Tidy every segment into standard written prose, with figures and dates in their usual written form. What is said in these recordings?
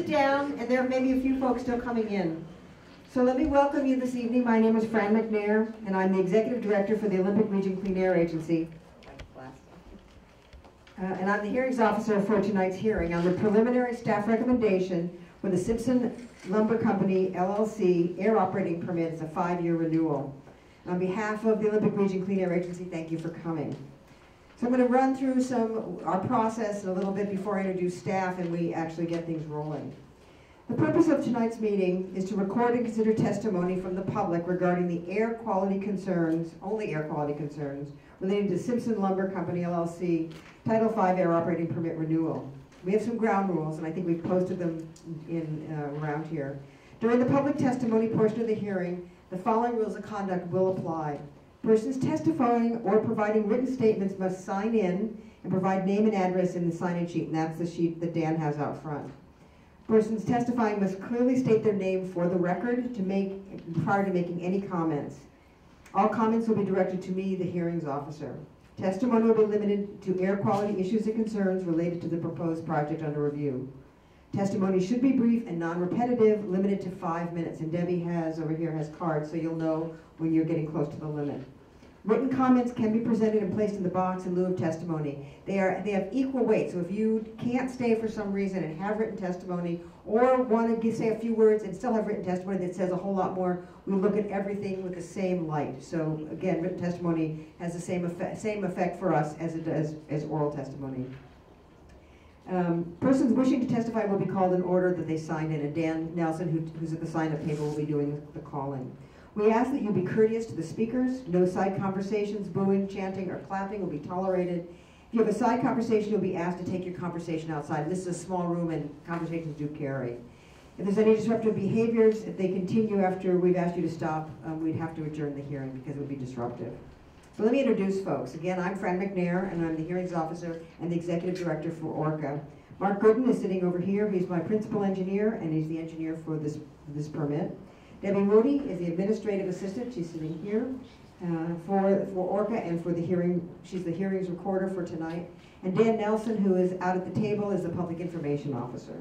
sit down, and there may be a few folks still coming in. So let me welcome you this evening. My name is Fran McNair, and I'm the Executive Director for the Olympic Region Clean Air Agency. And I'm the hearings officer for tonight's hearing on the preliminary staff recommendation for the Simpson Lumber Company, LLC, air operating permit. It's a 5-year renewal. On behalf of the Olympic Region Clean Air Agency, thank you for coming. So I'm going to run through our process a little bit before I introduce staff and we actually get things rolling. The purpose of tonight's meeting is to record and consider testimony from the public regarding the air quality concerns, only air quality concerns, relating to Simpson Lumber Company, LLC, Title V Air Operating Permit Renewal. We have some ground rules, and I think we've posted them around here. During the public testimony portion of the hearing, the following rules of conduct will apply. Persons testifying or providing written statements must sign in and provide name and address in the sign-in sheet, and that's the sheet that Dan has out front. Persons testifying must clearly state their name for the record prior to making any comments. All comments will be directed to me, the hearings officer. Testimony will be limited to air quality issues and concerns related to the proposed project under review. Testimony should be brief and non-repetitive, limited to 5 minutes. And Debbie over here has cards, so you'll know when you're getting close to the limit. Written comments can be presented and placed in the box in lieu of testimony. They have equal weight, so if you can't stay for some reason and have written testimony, or want to say a few words and still have written testimony that says a whole lot more, we look at everything with the same light. So again, written testimony has the same effect for us as it does as oral testimony. Persons wishing to testify will be called in order that they signed in, and Dan Nelson, who's at the sign-up table, will be doing the calling. We ask that you be courteous to the speakers. No side conversations, booing, chanting, or clapping will be tolerated. If you have a side conversation, you'll be asked to take your conversation outside. This is a small room, and conversations do carry. If there's any disruptive behaviors, if they continue after we've asked you to stop, we'd have to adjourn the hearing because it would be disruptive. So let me introduce folks. Again, I'm Fran McNair, and I'm the hearings officer and the executive director for ORCAA. Mark Gooden is sitting over here. He's my principal engineer, and he's the engineer for this permit. Debbie Moody is the administrative assistant. She's sitting here for ORCAA and for the hearing. She's the hearings recorder for tonight. And Dan Nelson, who is out at the table, is the public information officer.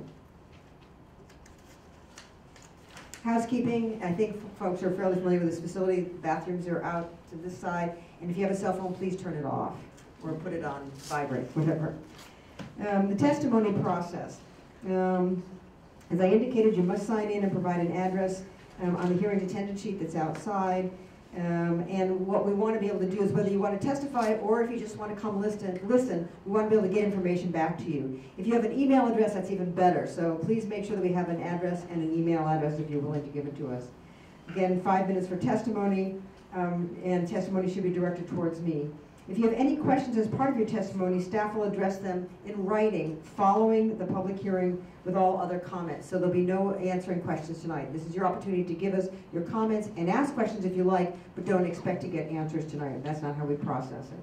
Housekeeping, I think folks are fairly familiar with this facility. Bathrooms are out to this side. And if you have a cell phone, please turn it off or put it on vibrate, whatever. The testimony process. As I indicated, you must sign in and provide an address on the hearings attendance sheet that's outside. And what we want to be able to do is whether you want to testify or if you just want to come listen, we want to be able to get information back to you. If you have an email address, that's even better. So please make sure that we have an address and an email address if you're willing to give it to us. Again, 5 minutes for testimony, and testimony should be directed towards me. If you have any questions as part of your testimony, staff will address them in writing following the public hearing with all other comments. So there'll be no answering questions tonight. This is your opportunity to give us your comments and ask questions if you like, but don't expect to get answers tonight. That's not how we process it.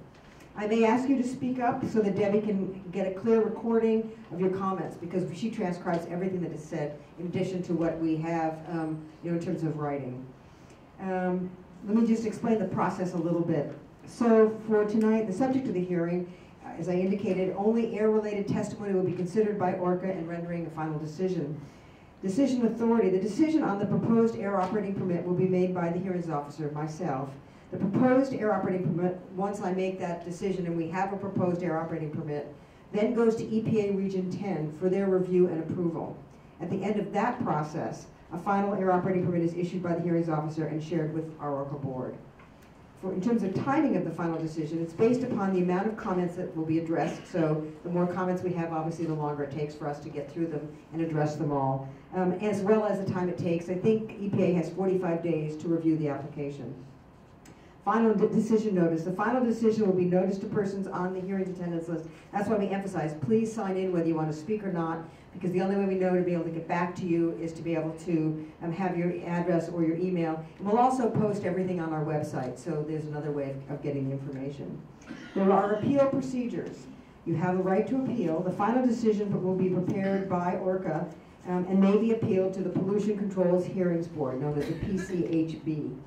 I may ask you to speak up so that Debbie can get a clear recording of your comments, because she transcribes everything that is said in addition to what we have in terms of writing. Let me just explain the process a little bit. So for tonight, the subject of the hearing, as I indicated, only air-related testimony will be considered by ORCAA in rendering a final decision. Decision authority. The decision on the proposed air operating permit will be made by the hearings officer, myself. The proposed air operating permit, once I make that decision and we have a proposed air operating permit, then goes to EPA Region 10 for their review and approval. At the end of that process, a final air operating permit is issued by the hearings officer and shared with our ORCAA board. In terms of timing of the final decision, it's based upon the amount of comments that will be addressed. So the more comments we have, obviously, the longer it takes for us to get through them and address them all, as well as the time it takes. I think EPA has 45 days to review the application. Final decision notice. The final decision will be noticed to persons on the hearings attendance list. That's why we emphasize, please sign in whether you want to speak or not, because the only way we know to be able to get back to you is to be able to have your address or your email. And we'll also post everything on our website, so there's another way of getting the information. There are appeal procedures. You have a right to appeal. The final decision will be prepared by ORCAA and may be appealed to the Pollution Controls Hearings Board, known as the PCHB.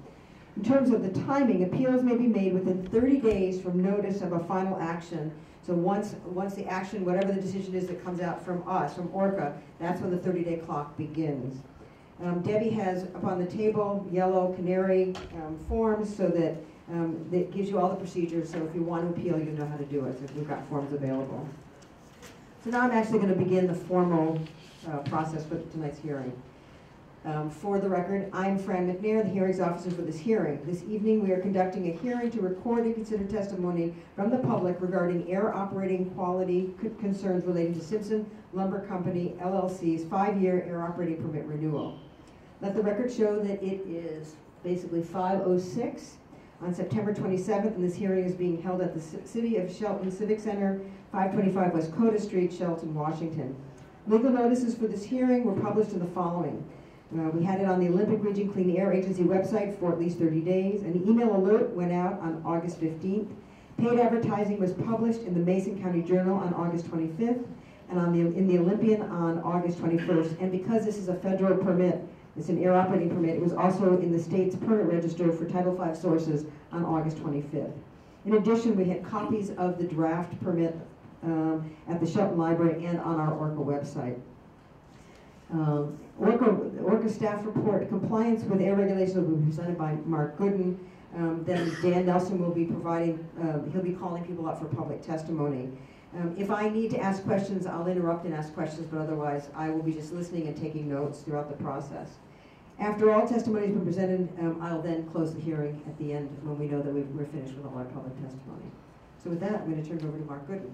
In terms of the timing, appeals may be made within 30 days from notice of a final action, So once the action, whatever the decision is that comes out from us, from ORCAA, that's when the 30-day clock begins. Debbie has up on the table yellow canary forms so that that gives you all the procedures, so if you want to appeal, you know how to do it. So we've got forms available. So now I'm actually going to begin the formal process for tonight's hearing. For the record, I'm Fran McNair, the hearings officer for this hearing. This evening we are conducting a hearing to record and consider testimony from the public regarding air operating quality concerns relating to Simpson Lumber Company, LLC's 5-year air operating permit renewal. Let the record show that it is basically 5:06 on September 27th, and this hearing is being held at the City of Shelton Civic Center, 525 West Coda Street, Shelton, Washington. Legal notices for this hearing were published in the following. We had it on the Olympic Region Clean Air Agency website for at least 30 days. An email alert went out on August 15th. Paid advertising was published in the Mason County Journal on August 25th, and in the Olympian on August 21st. And because this is a federal permit, it's an air operating permit, it was also in the state's permit register for Title V sources on August 25th. In addition, we had copies of the draft permit at the Shelton Library and on our ORCAA website. ORCAA staff report, compliance with air regulations will be presented by Mark Gooden. Then Dan Nelson will be providing, he'll be calling people up for public testimony. If I need to ask questions, I'll interrupt and ask questions, but otherwise I will be just listening and taking notes throughout the process. After all testimony has been presented, I'll then close the hearing at the end when we know that we're finished with all our public testimony. So with that, I'm going to turn it over to Mark Gooden.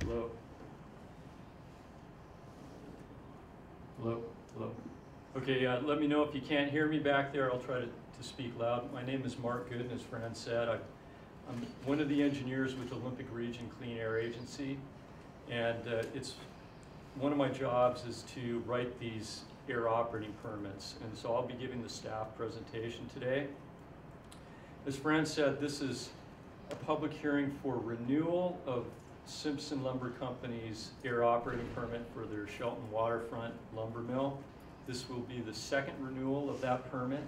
Hello. Hello. Hello. Okay, let me know if you can't hear me back there. I'll try to speak loud. My name is Mark Gooden, as Fran said. I'm one of the engineers with the Olympic Region Clean Air Agency, and it's one of my jobs is to write these air operating permits, and so I'll be giving the staff presentation today. As Fran said, this is a public hearing for renewal of Simpson Lumber Company's air operating permit for their Shelton waterfront lumber mill. This will be the second renewal of that permit.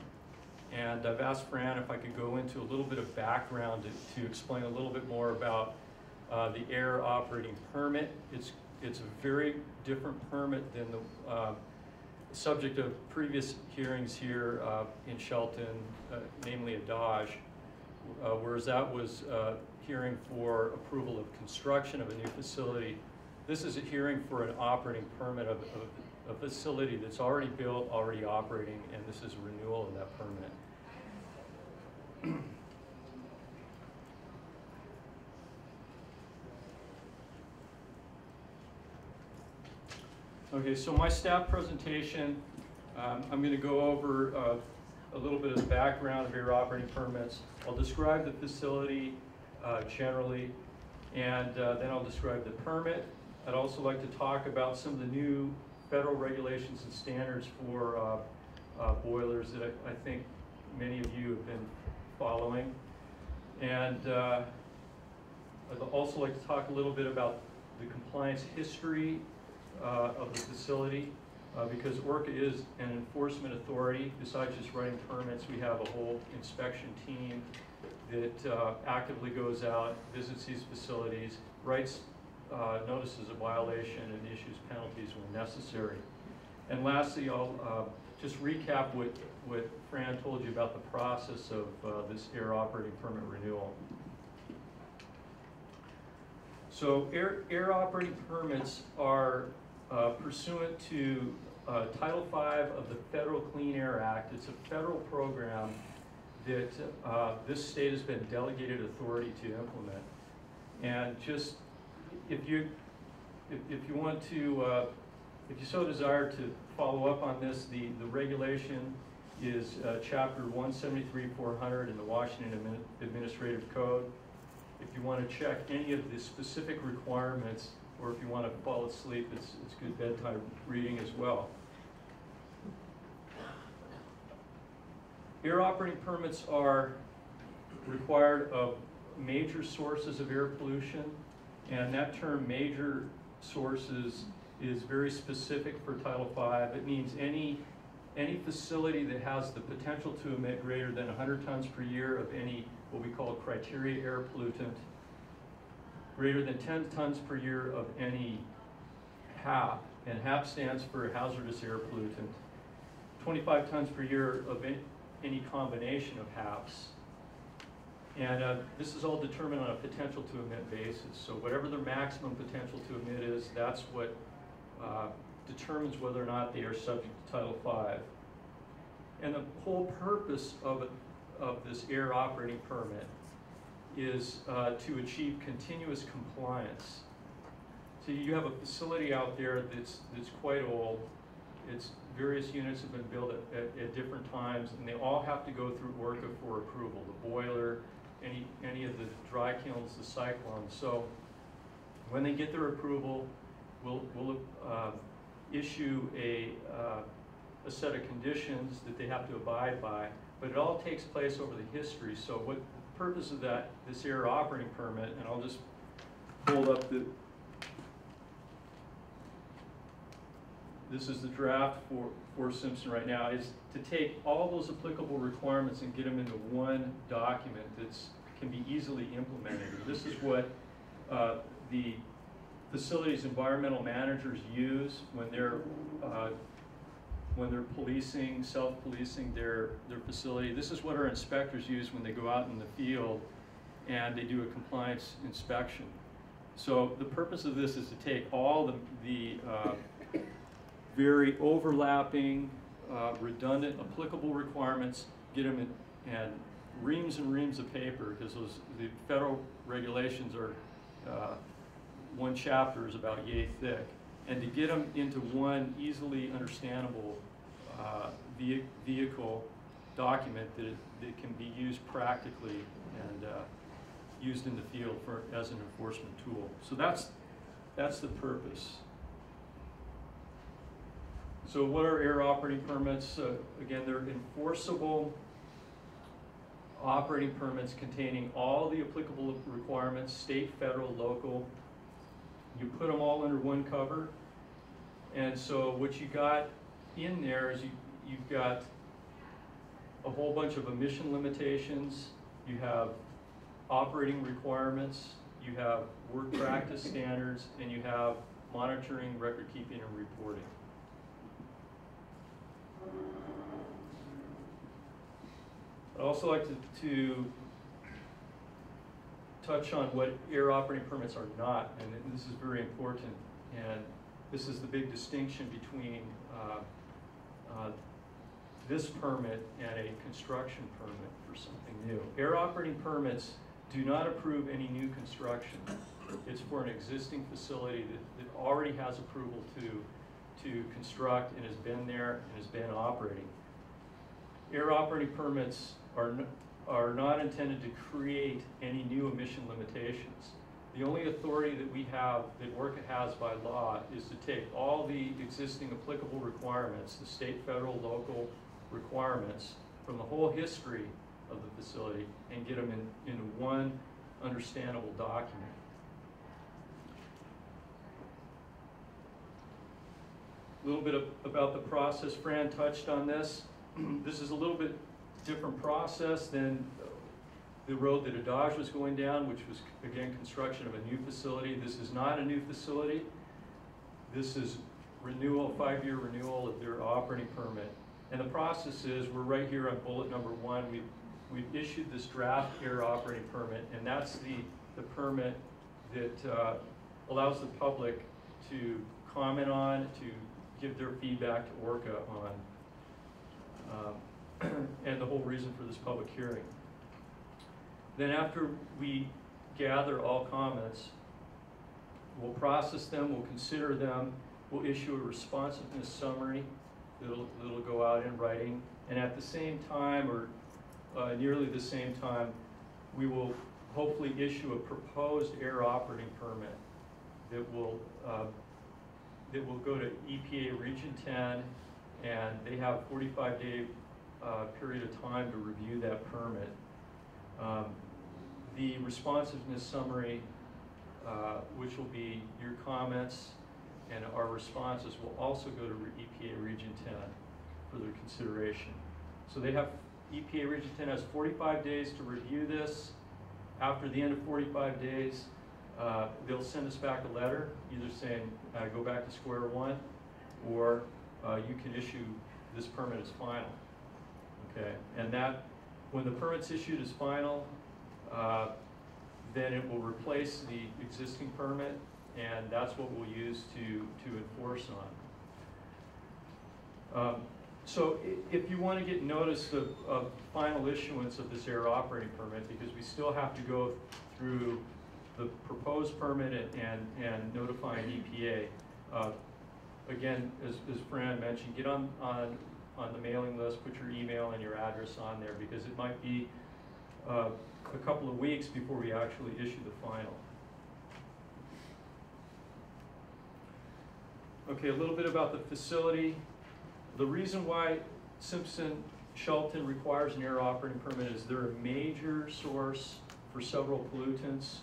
And I've asked Fran if I could go into a little bit of background to explain a little bit more about the air operating permit. It's a very different permit than the subject of previous hearings here in Shelton, namely a Dodge, whereas that was hearing for approval of construction of a new facility. This is a hearing for an operating permit of a facility that's already built, already operating, and this is a renewal of that permit. Okay, so my staff presentation, I'm going to go over a little bit of the background of air operating permits. I'll describe the facility generally, and then I'll describe the permit. I'd also like to talk about some of the new federal regulations and standards for boilers that I think many of you have been following. And I'd also like to talk a little bit about the compliance history of the facility, because ORCAA is an enforcement authority. Besides just writing permits, we have a whole inspection team that actively goes out, visits these facilities, writes notices of violation, and issues penalties when necessary. And lastly, I'll just recap what Fran told you about the process of this air operating permit renewal. So air operating permits are pursuant to Title V of the Federal Clean Air Act. It's a federal program that this state has been delegated authority to implement. And just if you want to, if you so desire to follow up on this, the regulation is Chapter 173-400 in the Washington Administrative Code. If you want to check any of the specific requirements, or if you want to fall asleep, it's good bedtime reading as well. Air operating permits are required of major sources of air pollution, and that term major sources is very specific for Title V. It means any facility that has the potential to emit greater than 100 tons per year of any what we call criteria air pollutant, greater than 10 tons per year of any HAP, and HAP stands for hazardous air pollutant, 25 tons per year of any combination of HAPs. And this is all determined on a potential to emit basis. So whatever their maximum potential to emit is, that's what determines whether or not they are subject to Title V. And the whole purpose of this air operating permit is to achieve continuous compliance. So you have a facility out there that's quite old. Its various units have been built at different times, and they all have to go through ORCAA for approval. The boiler, any of the dry kilns, the cyclones. So when they get their approval, we'll issue a set of conditions that they have to abide by. But it all takes place over the history. So what the purpose of this air operating permit, and I'll just hold up this is the draft for Simpson right now, is to take all those applicable requirements and get them into one document that can be easily implemented. And this is what the facilities environmental managers use when they're policing, self-policing their facility. This is what our inspectors use when they go out in the field and they do a compliance inspection. So the purpose of this is to take all the very overlapping, redundant, applicable requirements, get them in and reams and reams of paper, because the federal regulations are, one chapter is about yay thick, and to get them into one easily understandable vehicle document that can be used practically and used in the field as an enforcement tool. So that's the purpose. So what are air operating permits? Again, they're enforceable operating permits containing all the applicable requirements, state, federal, local. You put them all under one cover. And so what you got in there is you've got a whole bunch of emission limitations. You have operating requirements. You have work practice standards, and you have monitoring, record keeping, and reporting. I'd also like to touch on what air operating permits are not, and this is very important, and this is the big distinction between this permit and a construction permit for something new. Air operating permits do not approve any new construction. It's for an existing facility that already has approval to construct and has been there and has been operating. Air operating permits are not intended to create any new emission limitations. The only authority that we have, that ORCAA has by law, is to take all the existing applicable requirements, the state, federal, local requirements from the whole history of the facility, and get them into one understandable document. A little bit about the process. Fran touched on this. This is a little bit different process than the road that Adage was going down, which was, again, construction of a new facility. This is not a new facility. This is renewal, 5-year renewal of their operating permit. And the process is, we're right here on bullet number 1. We've issued this draft air operating permit, and that's the permit that allows the public to comment on, to give their feedback to ORCAA on, and the whole reason for this public hearing. Then after we gather all comments, we'll process them, we'll consider them, we'll issue a responsiveness summary that'll go out in writing, and at the same time, or nearly the same time, we will hopefully issue a proposed air operating permit that will go to EPA Region 10, and they have 45-day period of time to review that permit. The responsiveness summary, which will be your comments and our responses, will also go to EPA Region 10 for their consideration. So they have, EPA Region 10 has 45 days to review this. After the end of 45 days, they'll send us back a letter, either saying go back to square one, or you can issue this permit as final. Okay, and that, when the permit's issued as final, then it will replace the existing permit, and that's what we'll use to enforce on. So if you want to get notice of final issuance of this air operating permit, because we still have to go through the proposed permit and notifying EPA. Again, as Fran mentioned, get on the mailing list, put your email and your address on there, because it might be a couple of weeks before we actually issue the final. Okay, a little bit about the facility. The reason why Simpson Shelton requires an air operating permit is they're a major source for several pollutants,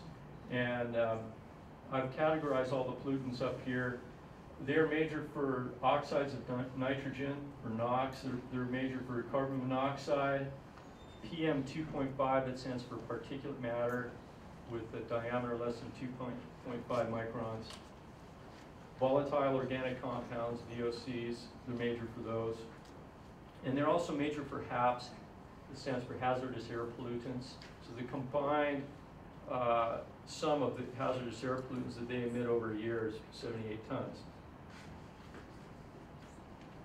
and I've categorized all the pollutants up here. They're major for oxides of nitrogen, or NOx. They're major for carbon monoxide, PM 2.5, that stands for particulate matter, with a diameter less than 2.5 microns. Volatile organic compounds, VOCs, they're major for those. And they're also major for HAPs, that stands for hazardous air pollutants. So the combined sum of the hazardous air pollutants that they emit over a year is 78 tons.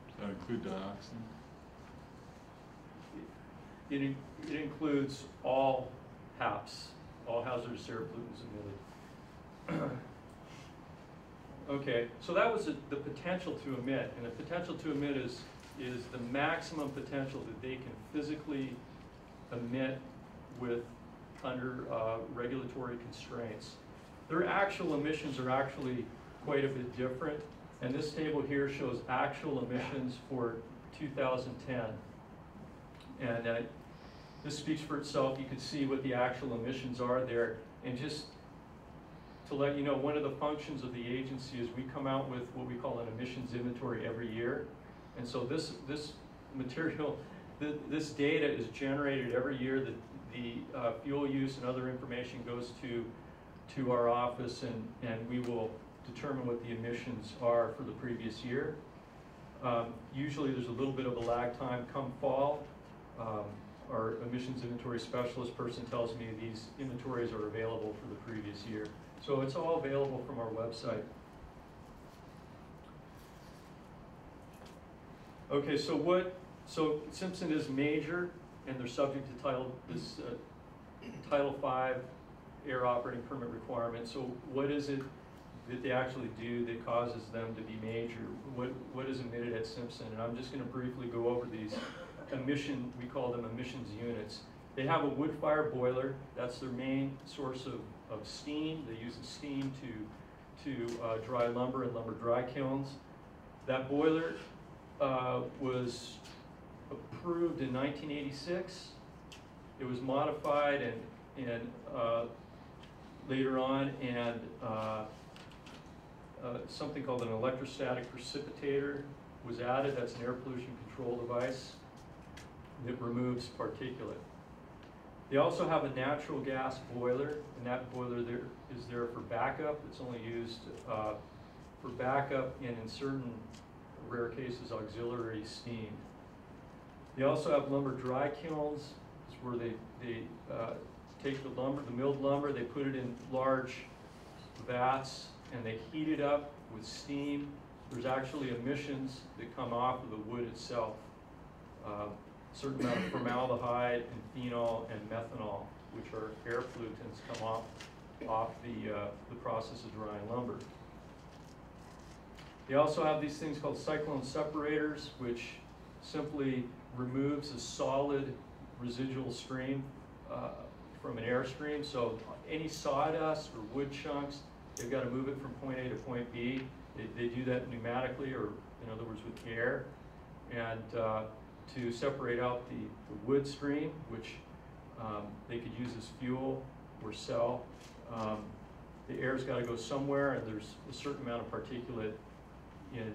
Does that include dioxin? It includes all HAPs, all hazardous air pollutants emitted. Okay, so that was the potential to emit, and the potential to emit is the maximum potential that they can physically emit with under regulatory constraints. Their actual emissions are actually quite a bit different, and this table here shows actual emissions for 2010. And this speaks for itself. You can see what the actual emissions are there. And just to let you know, one of the functions of the agency is we come out with what we call an emissions inventory every year. And so this material, this data is generated every year. The fuel use and other information goes to our office, and we will determine what the emissions are for the previous year. Usually there's a little bit of a lag time. Come fall, our emissions inventory specialist person tells me these inventories are available for the previous year. So it's all available from our website. Okay, so Simpson is major, and they're subject to Title V air operating permit requirement. So what is it that they actually do that causes them to be major? What is emitted at Simpson? And I'm just going to briefly go over these we call them emissions units. They have a wood fire boiler. That's their main source of steam. They use the steam to dry lumber and lumber dry kilns. That boiler was approved in 1986. It was modified and later on, and something called an electrostatic precipitator was added. That's an air pollution control device that removes particulate. They also have a natural gas boiler, and that boiler is there for backup. It's only used for backup and in certain rare cases auxiliary steam. They also have lumber dry kilns. It's where they take the lumber, the milled lumber, they put it in large vats, and they heat it up with steam. There's actually emissions that come off of the wood itself. Certain amount of formaldehyde and phenol and methanol, which are air pollutants, come off the process of drying lumber. They also have these things called cyclone separators, which simply removes a solid residual stream from an airstream. So any sawdust or wood chunks, they've got to move it from point A to point B. They do that pneumatically, or in other words with air. And to separate out the wood stream, which they could use as fuel or sell. The air's got to go somewhere, and there's a certain amount of particulate in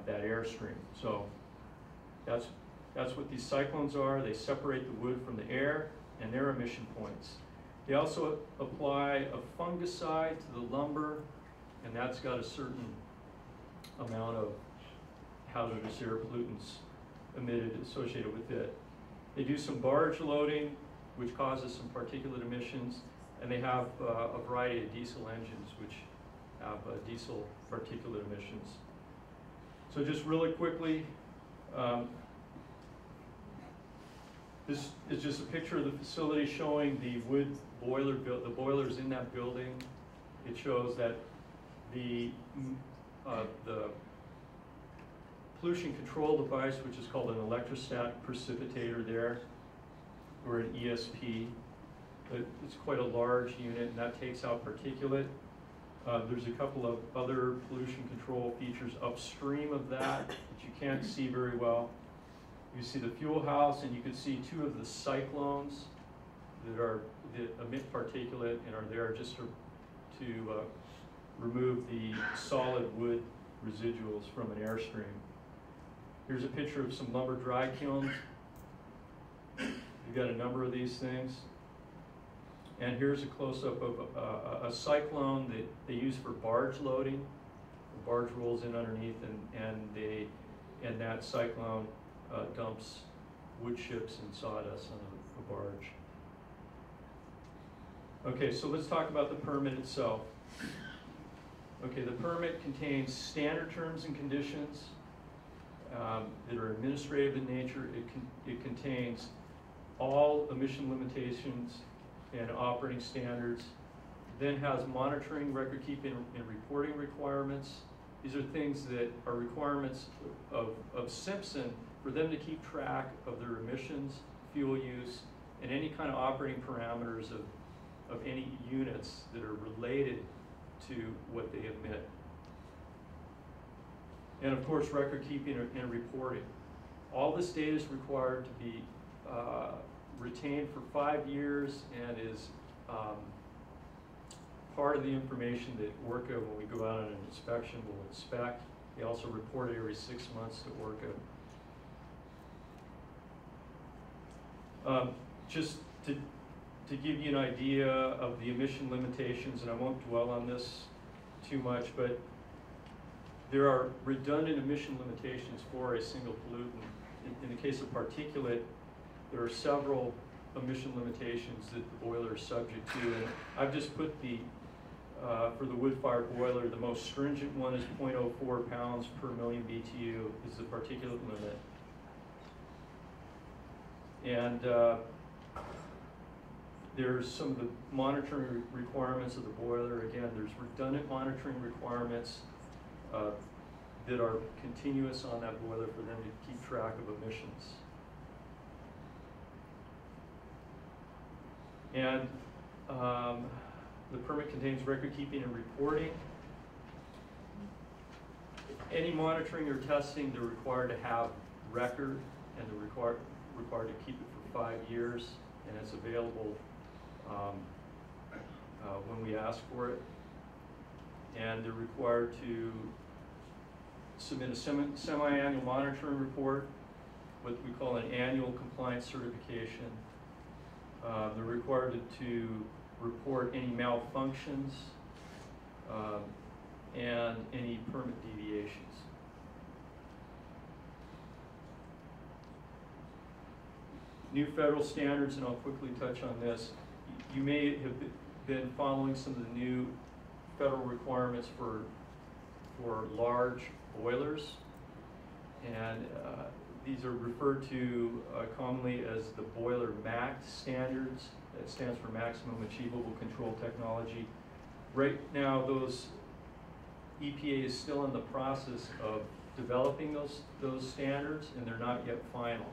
that airstream. So that's what these cyclones are. They separate the wood from the air and their emission points. They also apply a fungicide to the lumber, and that's got a certain amount of hazardous air pollutants emitted associated with it. They do some barge loading, which causes some particulate emissions, and they have a variety of diesel engines, which have diesel particulate emissions. So just really quickly, this is just a picture of the facility showing the wood boiler, the boilers in that building. It shows that the pollution control device, which is called an electrostatic precipitator there, or an ESP. It's quite a large unit, and that takes out particulate. There's a couple of other pollution control features upstream of that you can't see very well. You see the fuel house, and you can see two of the cyclones that emit particulate and are there just to remove the solid wood residuals from an airstream. Here's a picture of some lumber dry kilns. You've got a number of these things. And here's a close-up of a cyclone that they use for barge loading. The barge rolls in underneath, and that cyclone dumps wood chips and sawdust on a barge. Okay, so let's talk about the permit itself. Okay, the permit contains standard terms and conditions that are administrative in nature. It contains all emission limitations and operating standards, then has monitoring, record keeping, and reporting requirements. These are things that are requirements of Simpson for them to keep track of their emissions, fuel use, and any kind of operating parameters of any units that are related to what they emit. And of course, record keeping and reporting. All this data is required to be retained for 5 years and is part of the information that ORCAA, when we go out on an inspection, will inspect. They also report it every 6 months to ORCAA. Just to give you an idea of the emission limitations, and I won't dwell on this too much, but there are redundant emission limitations for a single pollutant. In the case of particulate, there are several emission limitations that the boiler is subject to, and I've just put for the wood-fired boiler, the most stringent one is 0.04 pounds per million BTU is the particulate limit. And there's some of the monitoring requirements of the boiler. Again, there's redundant monitoring requirements that are continuous on that boiler for them to keep track of emissions. And the permit contains record keeping and reporting. Any monitoring or testing, they're required to have record, and they're required to keep it for 5 years, and it's available when we ask for it. And they're required to submit a semi-annual monitoring report, what we call an annual compliance certification. They're required to report any malfunctions and any permit deviations. New federal standards, and I'll quickly touch on this. You may have been following some of the new federal requirements for large boilers, and these are referred to commonly as the Boiler MACT standards. That stands for Maximum Achievable Control Technology. Right now, EPA is still in the process of developing those standards, and they're not yet final.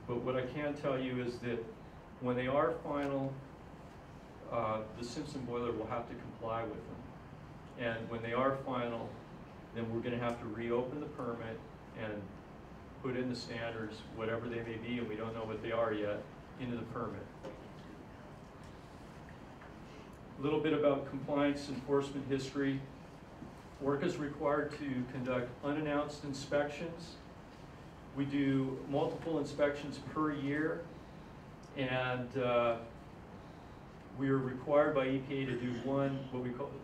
But what I can tell you is that when they are final, the Simpson boiler will have to comply with them. And when they are final, then we're going to have to reopen the permit and put in the standards, whatever they may be, and we don't know what they are yet, into the permit. A little bit about compliance enforcement history. ORCAA is required to conduct unannounced inspections. We do multiple inspections per year, and we are required by EPA to do one,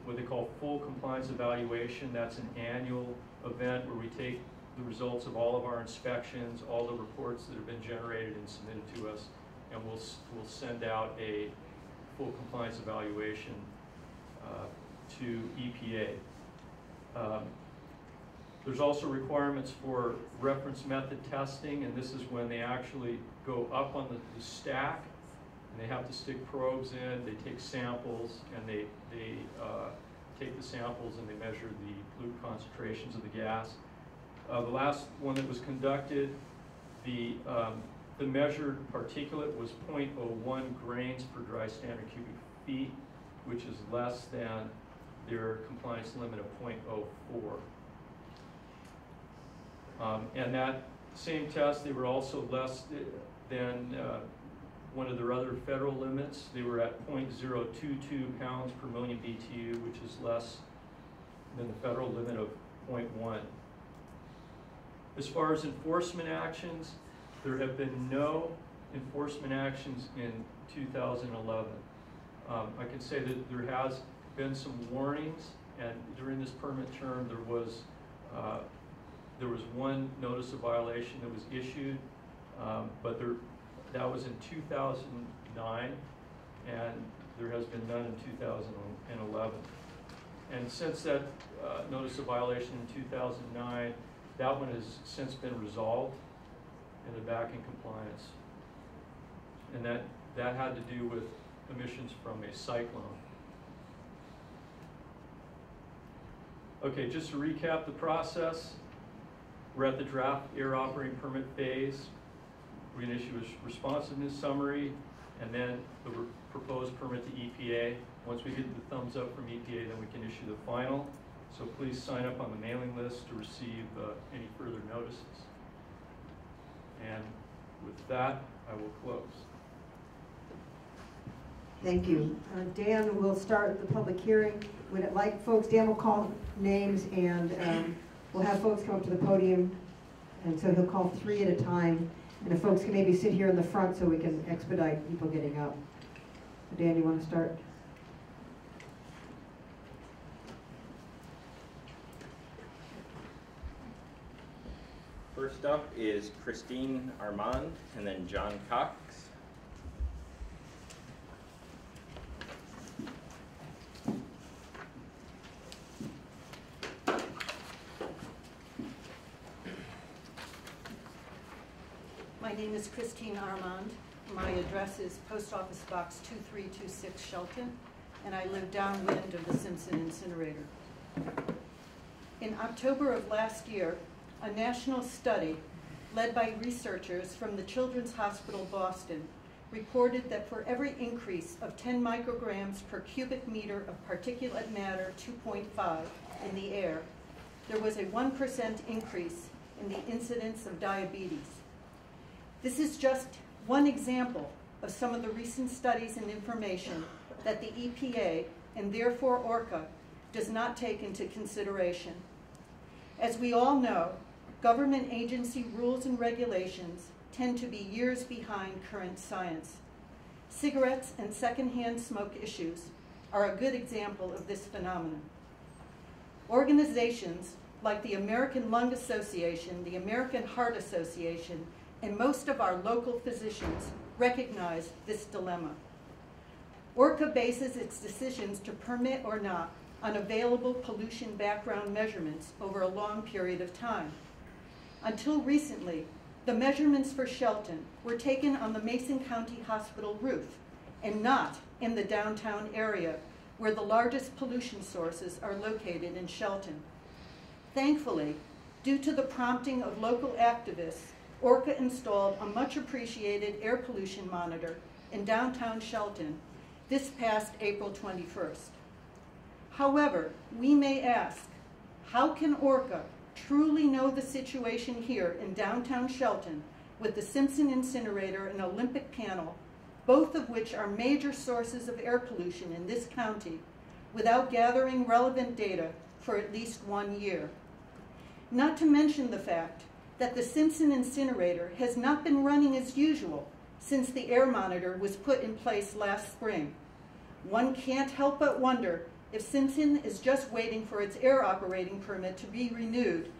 what they call full compliance evaluation. That's an annual event where we take the results of all of our inspections, all the reports that have been generated and submitted to us, and we'll send out a full compliance evaluation to EPA. There's also requirements for reference method testing, and this is when they actually go up on the stack, and they have to stick probes in, they take samples, and they take the samples and they measure the pollutant concentrations of the gas. The last one that was conducted, the measured particulate was 0.01 grains per dry standard cubic feet, which is less than their compliance limit of 0.04. And that same test, they were also less than one of their other federal limits. They were at 0.022 pounds per million BTU, which is less than the federal limit of 0.1. As far as enforcement actions, there have been no enforcement actions in 2011. I can say that there has been some warnings, and during this permit term there was one notice of violation that was issued, but that was in 2009, and there has been none in 2011. And since that notice of violation in 2009, that one has since been resolved, and they're back in compliance. And that had to do with emissions from a cyclone. Okay, just to recap the process, we're at the draft air operating permit phase. We're going to issue a responsiveness summary, and then the proposed permit to EPA. Once we get the thumbs up from EPA, then we can issue the final. So please sign up on the mailing list to receive any further notices. And with that, I will close. Thank you. Dan will start the public hearing. Would it like folks, Dan will call names, and we'll have folks come up to the podium, and so he'll call 3 at a time. And if folks can maybe sit here in the front so we can expedite people getting up. So Dan, you want to start? First up is Christine Armand, and then John Cox. My name is Christine Armand. My address is Post Office Box 2326 Shelton, and I live downwind of the Simpson incinerator. In October of last year, a national study led by researchers from the Children's Hospital Boston reported that for every increase of 10 micrograms per cubic meter of particulate matter 2.5 in the air, there was a 1% increase in the incidence of diabetes. This is just one example of some of the recent studies and information that the EPA, and therefore ORCAA, does not take into consideration. As we all know, government agency rules and regulations tend to be years behind current science. Cigarettes and secondhand smoke issues are a good example of this phenomenon. Organizations like the American Lung Association, the American Heart Association, and most of our local physicians recognize this dilemma. ORCAA bases its decisions to permit or not on available pollution background measurements over a long period of time. Until recently, the measurements for Shelton were taken on the Mason County Hospital roof and not in the downtown area where the largest pollution sources are located in Shelton. Thankfully, due to the prompting of local activists, ORCAA installed a much appreciated air pollution monitor in downtown Shelton this past April 21st. However, we may ask, how can ORCAA truly know the situation here in downtown Shelton with the Simpson incinerator and Olympic panel, both of which are major sources of air pollution in this county, without gathering relevant data for at least 1 year. Not to mention the fact that the Simpson incinerator has not been running as usual since the air monitor was put in place last spring. One can't help but wonder if Simpson is just waiting for its air operating permit to be renewed